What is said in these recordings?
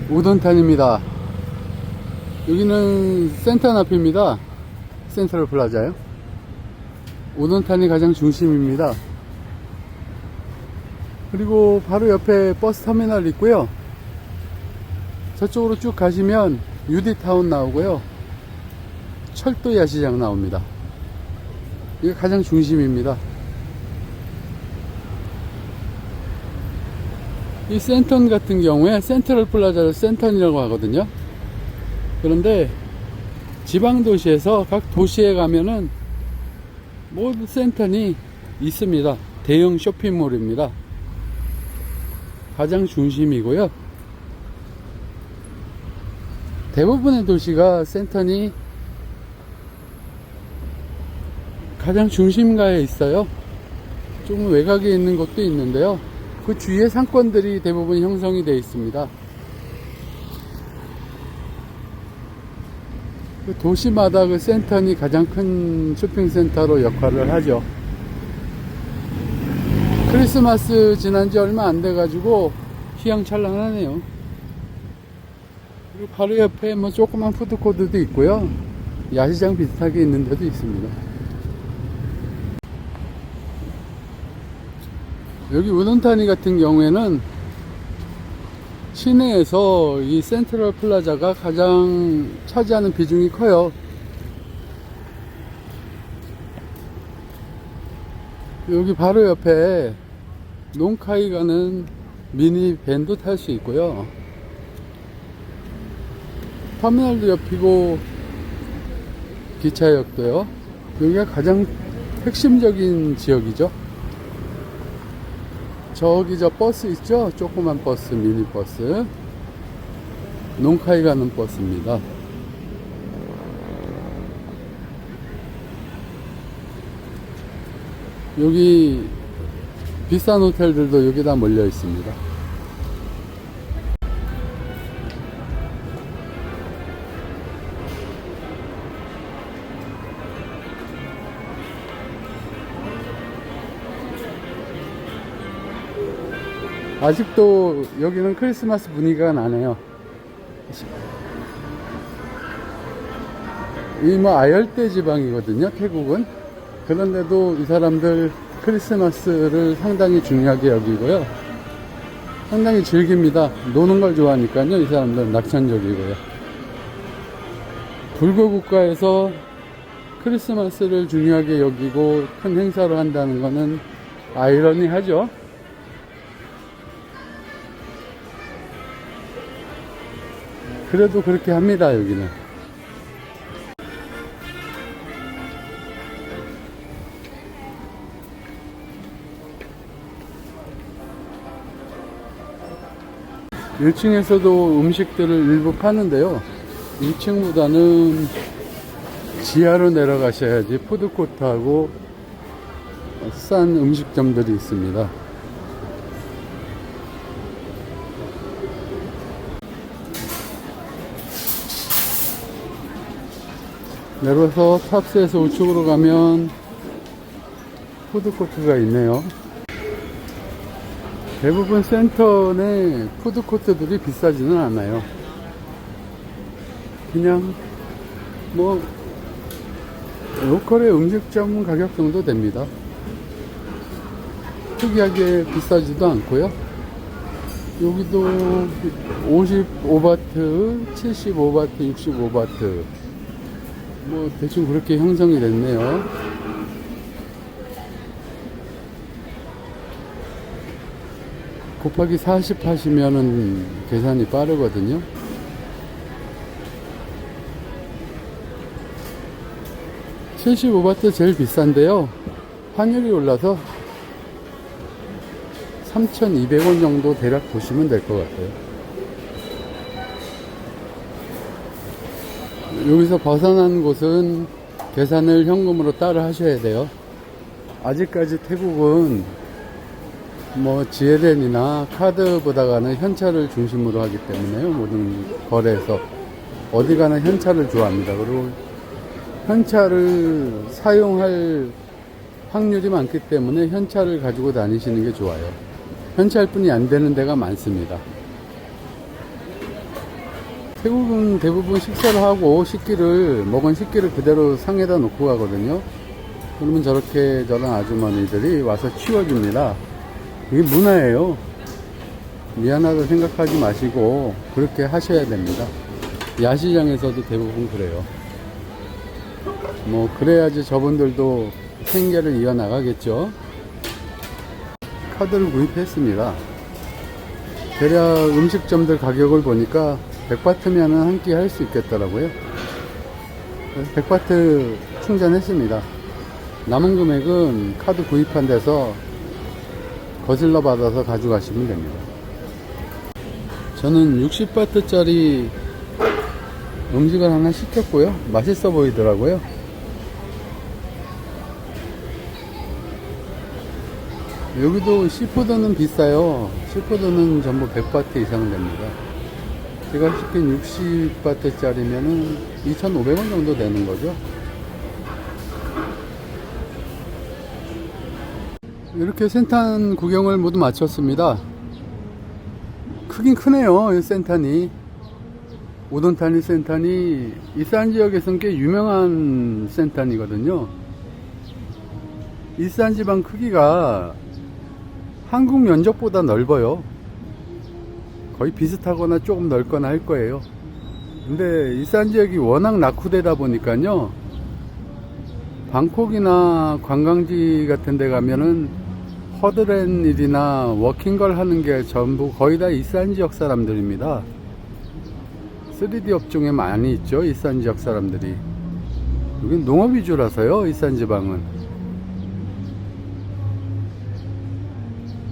우돈탄입니다. 여기는 센터 앞입니다. 센트럴 플라자요. 우돈탄이 가장 중심입니다. 그리고 바로 옆에 버스 터미널 있고요. 저쪽으로 쭉 가시면 UD타운 나오고요. 철도 야시장 나옵니다. 이게 가장 중심입니다. 이 센턴 같은 경우에 센트럴 플라자를 센턴이라고 하거든요. 그런데 지방도시에서 각 도시에 가면은 모두 센턴이 있습니다. 대형 쇼핑몰입니다. 가장 중심이고요. 대부분의 도시가 센턴이 가장 중심가에 있어요. 조금 외곽에 있는 곳도 있는데요. 그 주위에 상권들이 대부분 형성이 되어 있습니다. 그 도시마다 그 센턴이 가장 큰 쇼핑센터로 역할을 하죠. 크리스마스 지난 지 얼마 안 돼가지고 휘황찬란하네요. 그리고 바로 옆에 뭐 조그만 푸드코트도 있고요. 야시장 비슷하게 있는 데도 있습니다. 여기 우돈타니 같은 경우에는 시내에서 이 센트럴 플라자가 가장 차지하는 비중이 커요. 여기 바로 옆에 농카이 가는 미니밴도 탈 수 있고요. 터미널도 옆이고 기차역도요. 여기가 가장 핵심적인 지역이죠. 저기 저 버스 있죠? 조그만 버스, 미니버스. 농카이 가는 버스입니다. 여기 비싼 호텔들도 여기다 몰려 있습니다. 아직도 여기는 크리스마스 분위기가 나네요. 이 뭐 아열대 지방이거든요, 태국은. 그런데도 이 사람들 크리스마스를 상당히 중요하게 여기고요. 상당히 즐깁니다. 노는 걸 좋아하니까요. 이 사람들은 낙천적이고요. 불교 국가에서 크리스마스를 중요하게 여기고 큰 행사를 한다는 것은 아이러니하죠. 그래도 그렇게 합니다, 여기는. 일 1층에서도 음식들을 일부 파는데요. 2층보다는 지하로 내려가셔야지 푸드코트하고 싼 음식점들이 있습니다. 내려서 탑스에서 우측으로 가면 푸드코트가 있네요. 대부분 센터 내 푸드코트들이 비싸지는 않아요. 그냥 뭐 로컬의 음식점 가격 정도 됩니다. 특이하게 비싸지도 않고요. 여기도 55바트, 75바트, 65바트 뭐 대충 그렇게 형성이 됐네요. 곱하기 40 하시면은 계산이 빠르거든요. (75바트) 제일 비싼데요. 환율이 올라서 3,200원 정도 대략 보시면 될 것 같아요. 여기서 벗어난 곳은 계산을 현금으로 따로 하셔야 돼요. 아직까지 태국은 뭐 지에덴이나 카드보다가는 현찰을 중심으로 하기 때문에요. 모든 거래에서 어디 가나 현찰을 좋아합니다. 그리고 현찰을 사용할 확률이 많기 때문에 현찰을 가지고 다니시는 게 좋아요. 현찰뿐이 안 되는 데가 많습니다. 태국은 대부분 식사를 하고 먹은 식기를 그대로 상에다 놓고 가거든요. 그러면 저렇게 저런 아주머니들이 와서 치워줍니다. 이게 문화예요. 미안하다 생각하지 마시고 그렇게 하셔야 됩니다. 야시장에서도 대부분 그래요. 뭐 그래야지 저분들도 생계를 이어나가겠죠. 카드를 구입했습니다. 대략 음식점들 가격을 보니까 100바트면은 한 끼 할 수 있겠더라고요. 100바트 충전했습니다. 남은 금액은 카드 구입한 데서 거슬러 받아서 가져가시면 됩니다. 저는 60바트짜리 음식을 하나 시켰고요. 맛있어 보이더라고요. 여기도 시푸드는 비싸요. 시푸드는 전부 100바트 이상 됩니다. 제가 시킨 60바트짜리면은 2,500원 정도 되는 거죠. 이렇게 센탄 구경을 모두 마쳤습니다. 크긴 크네요, 이 센탄이. 우돈타니 센탄이 이산 지역에서는 꽤 유명한 센탄이거든요. 이산 지방 크기가 한국 면적보다 넓어요. 거의 비슷하거나 조금 넓거나 할 거예요. 근데 이산 지역이 워낙 낙후되다 보니까요, 방콕이나 관광지 같은 데 가면은 허드렛 일이나 워킹걸 하는 게 전부 거의 다 이산 지역 사람들입니다. 3D 업종에 많이 있죠, 이산 지역 사람들이. 여긴 농업 위주라서요, 이산 지방은.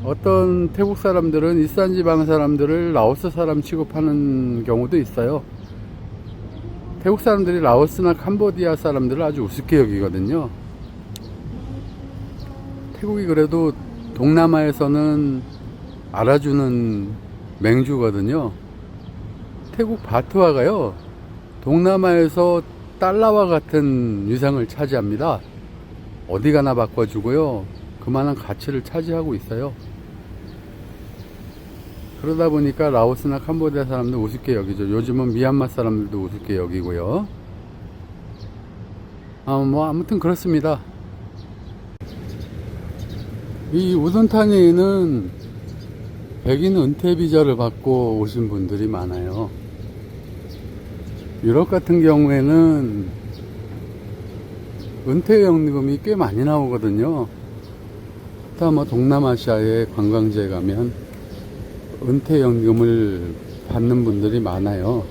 어떤 태국 사람들은 이산 지방 사람들을 라오스 사람 취급하는 경우도 있어요. 태국 사람들이 라오스나 캄보디아 사람들을 아주 우습게 여기거든요. 태국이 그래도 동남아에서는 알아주는 맹주거든요. 태국 바트화가요, 동남아에서 달러와 같은 위상을 차지합니다. 어디 가나 바꿔주고요, 그만한 가치를 차지하고 있어요. 그러다 보니까 라오스나 캄보디아 사람들 우습게 여기죠. 요즘은 미얀마 사람들도 우습게 여기고요. 아무튼 그렇습니다. 이 우돈타니는 백인 은퇴 비자를 받고 오신 분들이 많아요. 유럽 같은 경우에는 은퇴연금이 꽤 많이 나오거든요. 다 뭐 동남아시아의 관광지에 가면 은퇴연금을 받는 분들이 많아요.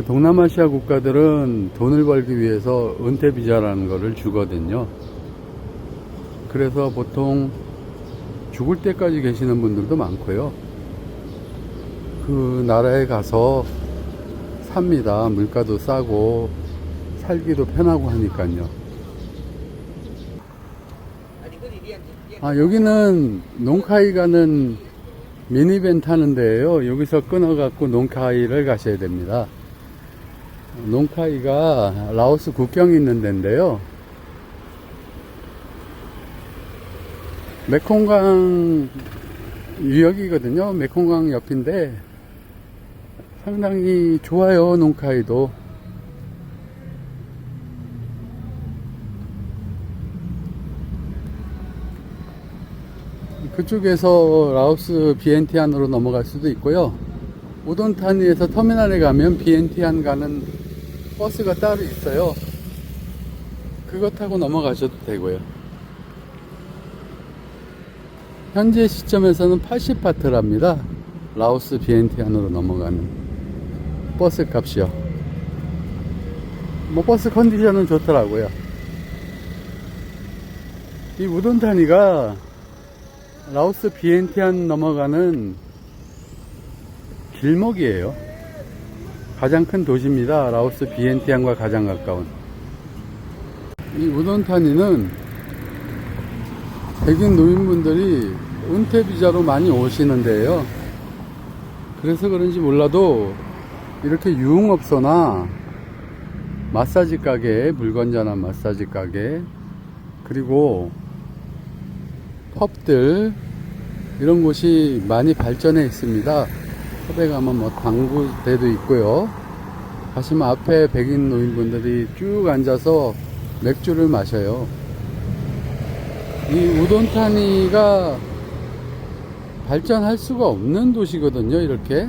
동남아시아 국가들은 돈을 벌기 위해서 은퇴비자라는 거를 주거든요. 그래서 보통 죽을 때까지 계시는 분들도 많고요. 그 나라에 가서 삽니다. 물가도 싸고 살기도 편하고 하니까요. 여기는 농카이 가는 미니밴 타는 데예요. 여기서 끊어갖고 농카이를 가셔야 됩니다. 농카이가 라오스 국경에 있는 데인데요. 메콩강 유역이거든요. 메콩강 옆인데 상당히 좋아요, 농카이도. 그쪽에서 라오스 비엔티안으로 넘어갈 수도 있고요. 우돈타니에서 터미널에 가면 비엔티안 가는 버스가 따로 있어요. 그거 타고 넘어가셔도 되고요. 현재 시점에서는 80바트랍니다. 라오스 비엔티안으로 넘어가는 버스 값이요. 뭐 버스 컨디션은 좋더라고요. 이 우돈타니가 라오스 비엔티안 넘어가는 길목이에요. 가장 큰 도시입니다. 라오스 비엔티안과 가장 가까운. 이 우돈타니는 백인 노인분들이 은퇴비자로 많이 오시는데요. 그래서 그런지 몰라도 이렇게 유흥업소나 마사지 가게, 물건 전환 마사지 가게, 그리고 펍들, 이런 곳이 많이 발전해 있습니다. 섭외 가면 뭐 당구대도 있고요. 가시면 앞에 백인 노인분들이 쭉 앉아서 맥주를 마셔요. 이 우돈타니가 발전할 수가 없는 도시거든요, 이렇게.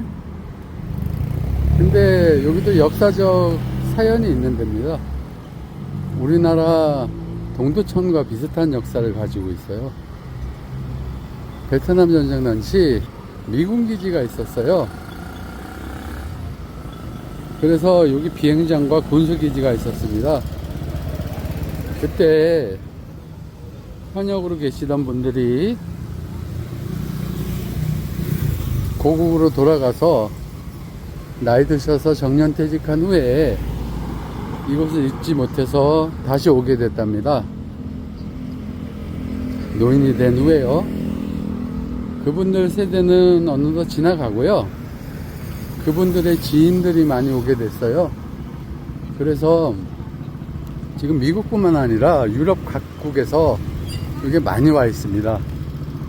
근데 여기도 역사적 사연이 있는 데입니다. 우리나라 동두천과 비슷한 역사를 가지고 있어요. 베트남 전쟁 당시 미군 기지가 있었어요. 그래서 여기 비행장과 군수 기지가 있었습니다. 그때 현역으로 계시던 분들이 고국으로 돌아가서 나이 드셔서 정년퇴직한 후에 이곳을 잊지 못해서 다시 오게 됐답니다. 노인이 된 후에요. 그분들 세대는 어느덧 지나가고요. 그분들의 지인들이 많이 오게 됐어요. 그래서 지금 미국뿐만 아니라 유럽 각국에서 이게 많이 와 있습니다.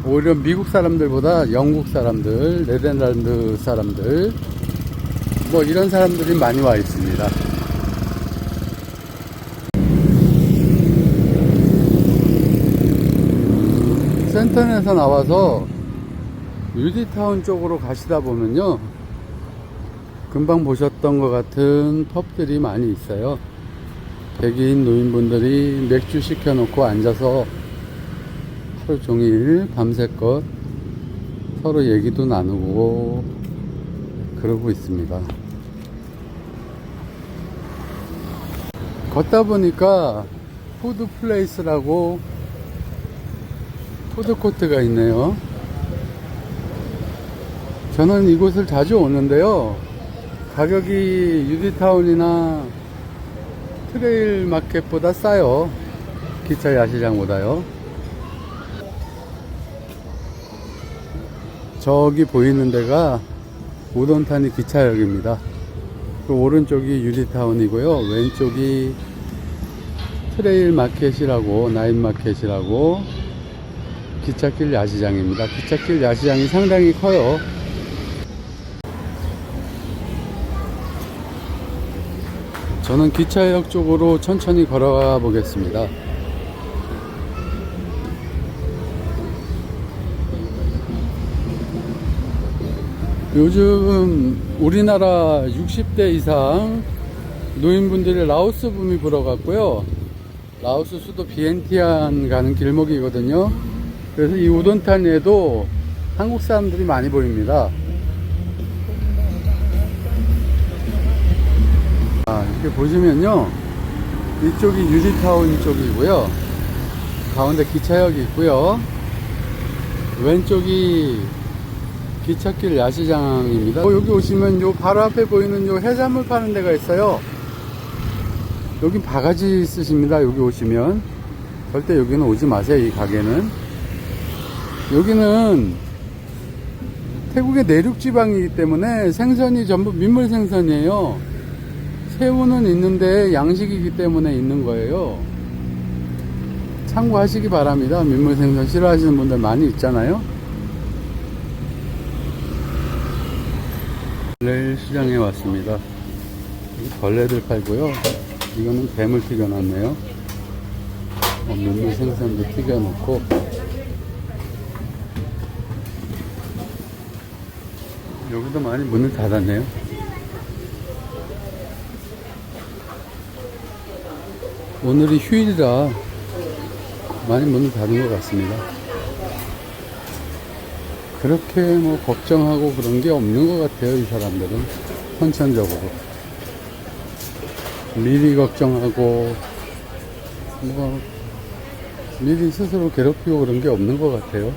오히려 미국 사람들보다 영국 사람들, 네덜란드 사람들, 뭐 이런 사람들이 많이 와 있습니다. 센턴에서 나와서 유디타운 쪽으로 가시다 보면요, 금방 보셨던 것 같은 펍들이 많이 있어요. 백인 노인분들이 맥주 시켜놓고 앉아서 하루 종일 밤새껏 서로 얘기도 나누고 그러고 있습니다. 걷다 보니까 푸드 플레이스라고 푸드코트가 있네요. 저는 이곳을 자주 오는데요, 가격이 유디타운이나 트레일 마켓보다 싸요. 기차 야시장보다요. 저기 보이는 데가 우돈타니 기차역입니다. 그 오른쪽이 유디타운이고요, 왼쪽이 트레일 마켓이라고, 나인 마켓이라고 기찻길 야시장입니다. 기찻길 야시장이 상당히 커요. 저는 기차역 쪽으로 천천히 걸어가 보겠습니다. 요즘 우리나라 60대 이상 노인분들의 라오스 붐이 불어갔고요. 라오스 수도 비엔티안 가는 길목이거든요. 그래서 이 우돈타니에도 한국 사람들이 많이 보입니다. 이렇게 보시면요, 이쪽이 유디타운 쪽이고요, 가운데 기차역이 있고요, 왼쪽이 기찻길 야시장입니다. 여기 오시면 요 바로 앞에 보이는 요 해산물 파는 데가 있어요. 여긴 바가지 쓰십니다. 여기 오시면 절대 여기는 오지 마세요. 이 가게는. 여기는 태국의 내륙 지방이기 때문에 생선이 전부 민물 생선이에요. 새우는 있는데 양식이기 때문에 있는 거예요. 참고하시기 바랍니다. 민물 생선 싫어하시는 분들 많이 있잖아요. 벌레 시장에 왔습니다. 벌레들 팔고요. 이거는 뱀을 튀겨놨네요. 민물 생선도 튀겨놓고. 여기도 많이 문을 닫았네요. 오늘이 휴일이라 많이 문을 닫은 것 같습니다. 그렇게 뭐 걱정하고 그런 게 없는 것 같아요. 이 사람들은 선천적으로 미리 걱정하고 뭐 미리 스스로 괴롭히고 그런 게 없는 것 같아요.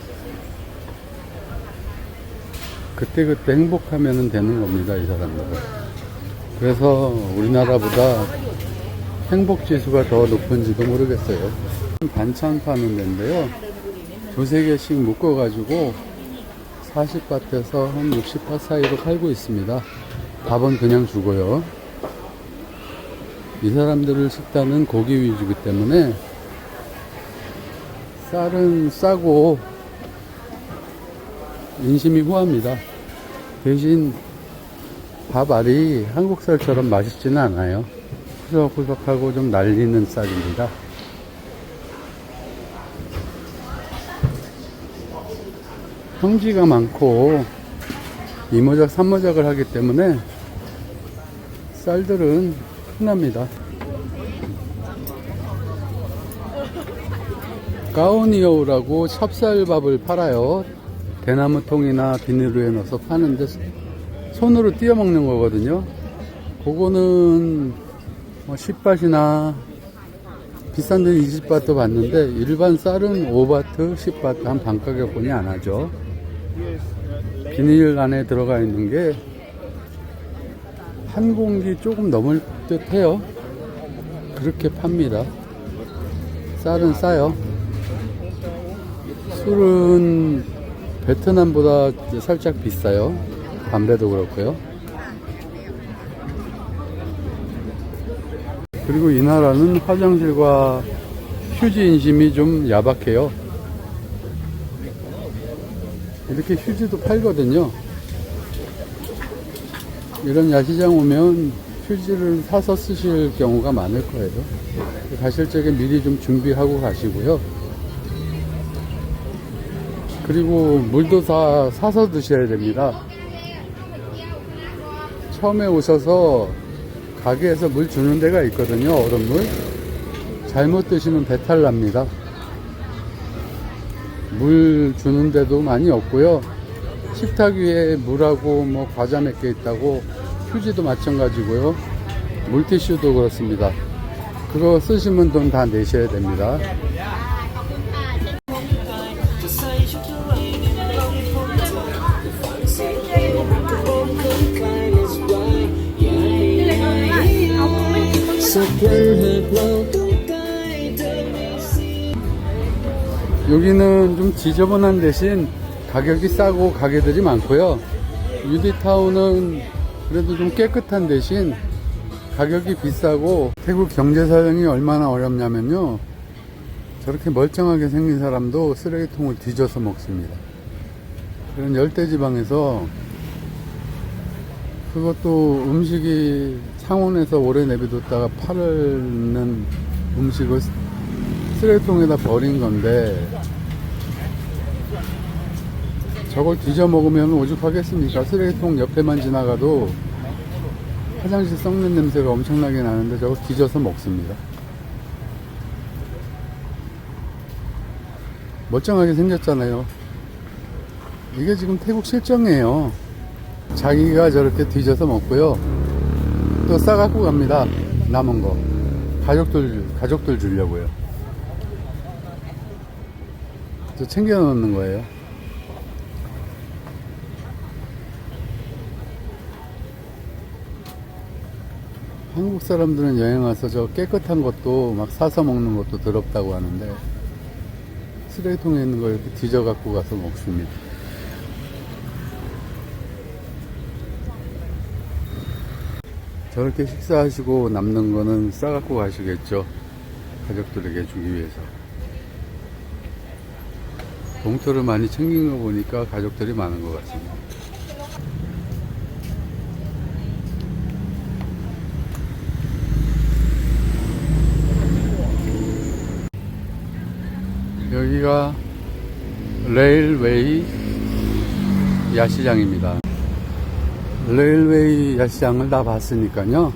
그때그때 행복하면 되는 겁니다. 이 사람들은. 그래서 우리나라보다 행복지수가 더 높은지도 모르겠어요. 반찬 파는 데인데요, 두세 개씩 묶어가지고 40바트에서 한 60바 사이로 팔고 있습니다. 밥은 그냥 주고요. 이 사람들을 식단은 고기 위주이기 때문에 쌀은 싸고 인심이 후합니다. 대신 밥알이 한국 쌀처럼 맛있지는 않아요. 후석후석하고 좀 날리는 쌀입니다. 평지가 많고 이모작 삼모작을 하기 때문에 쌀들은 흔합니다. 가오니오우라고 찹쌀밥을 팔아요. 대나무통이나 비닐루에 넣어서 파는데 손으로 띄어 먹는 거거든요. 그거는 뭐 10바트나 비싼 데는 20바트 받는데 일반 쌀은 5바트, 10바트 한 반 가격뿐이 안 하죠. 비닐 안에 들어가 있는 게 한 공기 조금 넘을 듯 해요. 그렇게 팝니다. 쌀은 싸요. 술은 베트남보다 살짝 비싸요. 담배도 그렇고요. 그리고 이 나라는 화장실과 휴지 인심이 좀 야박해요. 이렇게 휴지도 팔거든요. 이런 야시장 오면 휴지를 사서 쓰실 경우가 많을 거예요. 가실 적에 미리 좀 준비하고 가시고요. 그리고 물도 다 사서 드셔야 됩니다. 처음에 오셔서 가게에서 물 주는 데가 있거든요. 얼음물. 잘못 드시면 배탈 납니다. 물 주는 데도 많이 없고요. 식탁 위에 물하고 뭐 과자 몇 개 있다고 휴지도 마찬가지고요. 물티슈도 그렇습니다. 그거 쓰시면 돈 다 내셔야 됩니다. 여기는 좀 지저분한 대신 가격이 싸고 가게들이 많고요. 유디타운은 그래도 좀 깨끗한 대신 가격이 비싸고, 태국 경제 사정이 얼마나 어렵냐면요, 저렇게 멀쩡하게 생긴 사람도 쓰레기통을 뒤져서 먹습니다. 그런 열대지방에서, 그것도 음식이 상온에서 오래 내비뒀다가 파는 음식을 쓰레기통에다 버린 건데, 저걸 뒤져 먹으면 오죽하겠습니까? 쓰레기통 옆에만 지나가도 화장실 썩는 냄새가 엄청나게 나는데 저걸 뒤져서 먹습니다. 멀쩡하게 생겼잖아요. 이게 지금 태국 실정이에요. 자기가 저렇게 뒤져서 먹고요. 또 싸갖고 갑니다. 남은 거. 가족들 주려고요. 저 챙겨 놓는 거예요. 한국 사람들은 여행 와서 저 깨끗한 것도 막 사서 먹는 것도 더럽다고 하는데, 쓰레기통에 있는 걸 이렇게 뒤져 갖고 가서 먹습니다. 저렇게 식사하시고 남는 거는 싸갖고 가시겠죠. 가족들에게 주기 위해서. 봉투를 많이 챙긴 거 보니까 가족들이 많은 것 같습니다. 여기가 레일웨이 야시장입니다. 레일웨이 야시장을 다 봤으니까요.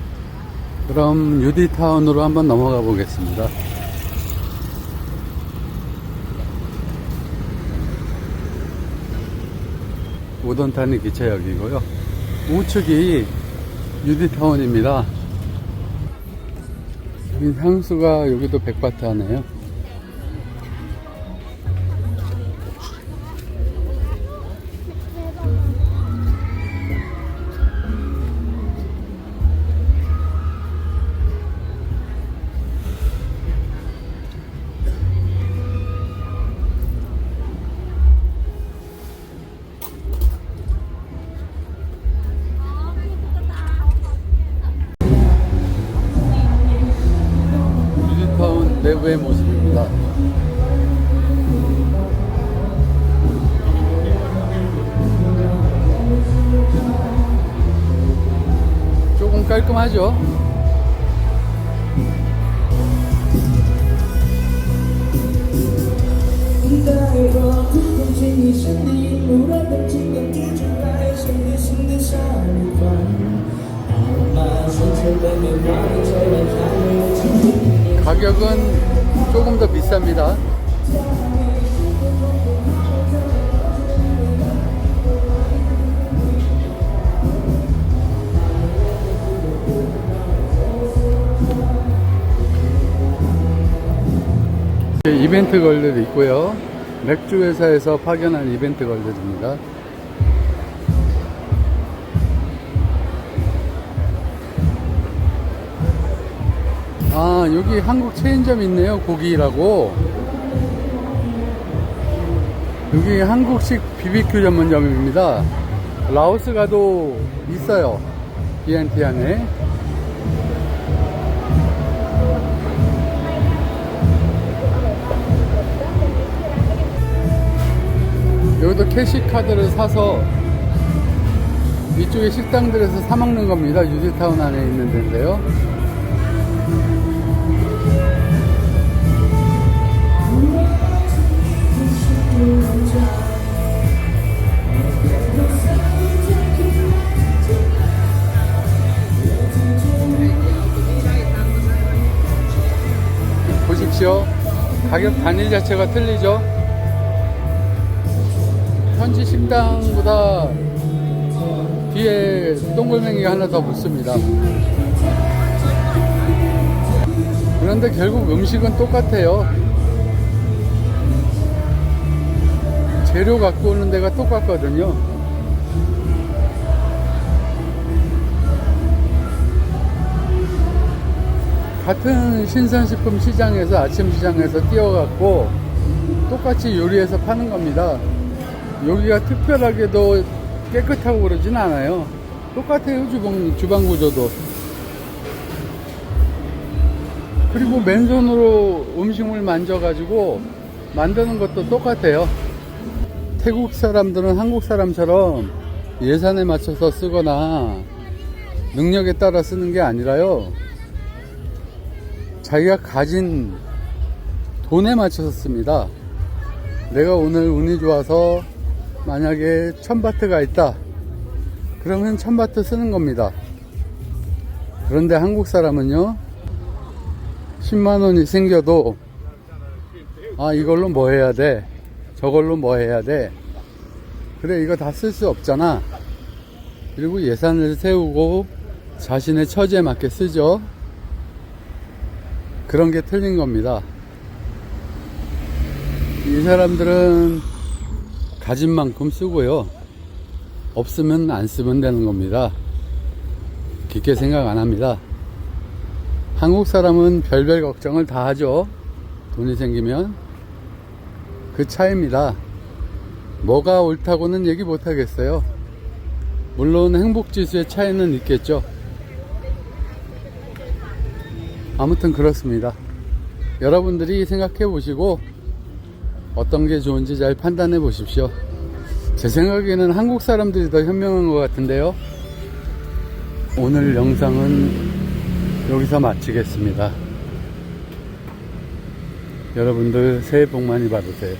그럼 유디타운으로 한번 넘어가 보겠습니다. 우돈타니 기차역이고요. 우측이 유디타운입니다. 향수가 여기도 100바트 하네요. 내부의 모습입니다. 깔끔하죠. 가격은 조금 더 비쌉니다. 이벤트 걸들 있고요. 맥주 회사에서 파견한 이벤트 걸들입니다. 아, 여기 한국 체인점 있네요. 고기라고. 여기 한국식 BBQ 전문점입니다. 라오스 가도 있어요. BNT 안에. 여기도 캐시카드를 사서 이쪽에 식당들에서 사 먹는 겁니다. 유지타운 안에 있는 데인데요. 보십시오. 가격 단위 자체가 틀리죠. 현지 식당보다 뒤에 동글맹이가 하나 더 붙습니다. 그런데 결국 음식은 똑같아요. 재료 갖고 오는 데가 똑같거든요. 같은 신선식품 시장에서, 아침 시장에서 띄워갖고 똑같이 요리해서 파는 겁니다. 여기가 특별하게도 깨끗하고 그러진 않아요. 똑같아요. 주방 구조도. 그리고 맨손으로 음식물 만져가지고 만드는 것도 똑같아요. 태국 사람들은 한국 사람처럼 예산에 맞춰서 쓰거나 능력에 따라 쓰는 게 아니라요, 자기가 가진 돈에 맞춰서 씁니다. 내가 오늘 운이 좋아서 만약에 1000바트가 있다, 그러면 1000바트 쓰는 겁니다. 그런데 한국 사람은요, 10만원이 생겨도 이걸로 뭐 해야 돼, 저걸로 뭐 해야 돼, 그래 이거 다 쓸 수 없잖아. 그리고 예산을 세우고 자신의 처지에 맞게 쓰죠. 그런 게 틀린 겁니다. 이 사람들은 가진 만큼 쓰고요, 없으면 안 쓰면 되는 겁니다. 깊게 생각 안 합니다. 한국 사람은 별별 걱정을 다 하죠. 돈이 생기면. 그 차이입니다. 뭐가 옳다고는 얘기 못 하겠어요. 물론 행복지수의 차이는 있겠죠. 아무튼 그렇습니다. 여러분들이 생각해 보시고 어떤 게 좋은지 잘 판단해 보십시오. 제 생각에는 한국 사람들이 더 현명한 것 같은데요. 오늘 영상은 여기서 마치겠습니다. 여러분들 새해 복 많이 받으세요.